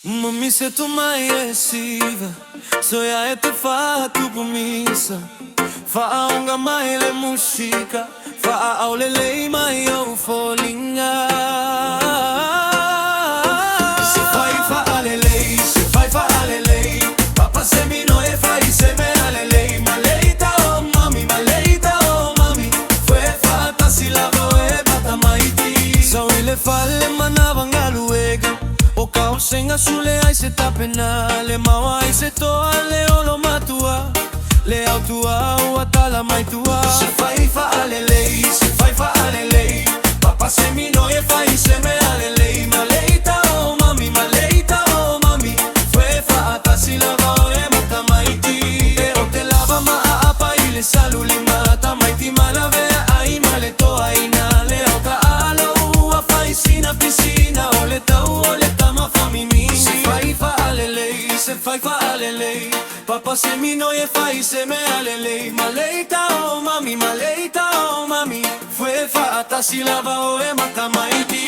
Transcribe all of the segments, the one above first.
Mami, se tu mai esiva, so ya te fa tu pomisa. Fa unga mai le musica, fa aule lei mai eu folinga. Se fai fa ale lei, se fai fa ale lei. Papa se mi no e fai se me ale lei. Maleita oh mami, maleita oh mami. Fue fatta si la voe bata mai ti. So ile falle manavanga luega. O kau senga sule ai se tapena. Le mawa ai se toa le olo matua. Le autua o atala mai tua. Se fai fa ale lei, se fai fa ale lei. Papa se mi no e fai se me ale lei. Maleita oh mami, maleita oh mami. Fue fatta si la voe mata mai ti. Pero te lava ma a apa i le salu li mata mai ti malavea ai male toa ai na. Le auta alo ua fai sina piscina. O le tau o le se fai fa ale lei, se fai fa ale lei. Papa se mi no e fai se me ale lei. Maleita oh mami, maleita oh mami. Fue fatta si lava o e mata mai ti.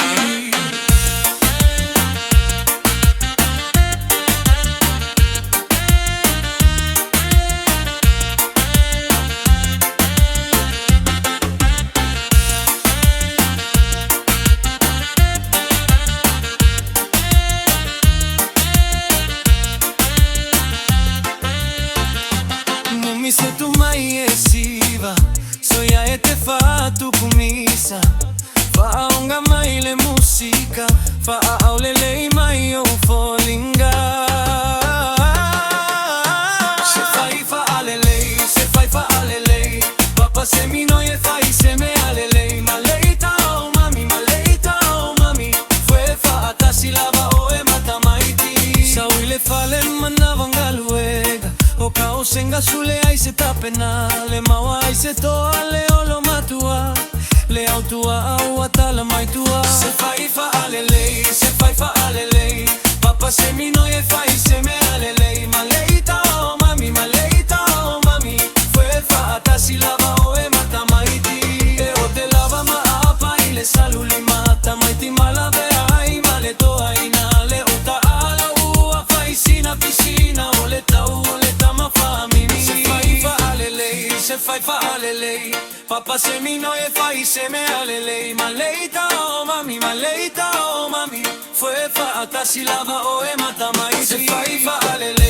Se tu mai esiva, so ya e te fa tu kumisa. Fa unga mai le musica, fa aule lei mai o folinga. Se fai fa ale lei, se fai fa ale lei. Papa se mi no e fai se me ale lei. Maleita oh mami, maleita oh mami. Fue fatta si lava o e mata mai ti. Sa le fale manavanga luega. O kau senga sule ai se tapena. Le mawa ai se toa le olo matua. Le autua au atala mai tua. Se fai fa ale lei, se fai fa ale lei. Papa se mi no e fai se me ale lei. Maleita oh mami, maleita oh mami. Fue fatta si lava o e mata mai ti. E o te lava ma apa i le salu li mata mai ti malavea ai male toa ai na. Le uta ala ua fai sina piscina. O le tau o le se fai fa ale lei. Papa se mi no e fai se me ale lei. Maleita oh mami, maleita oh mami. Fue fatta si lava o e mata mai ti. Se fai fa ale lei.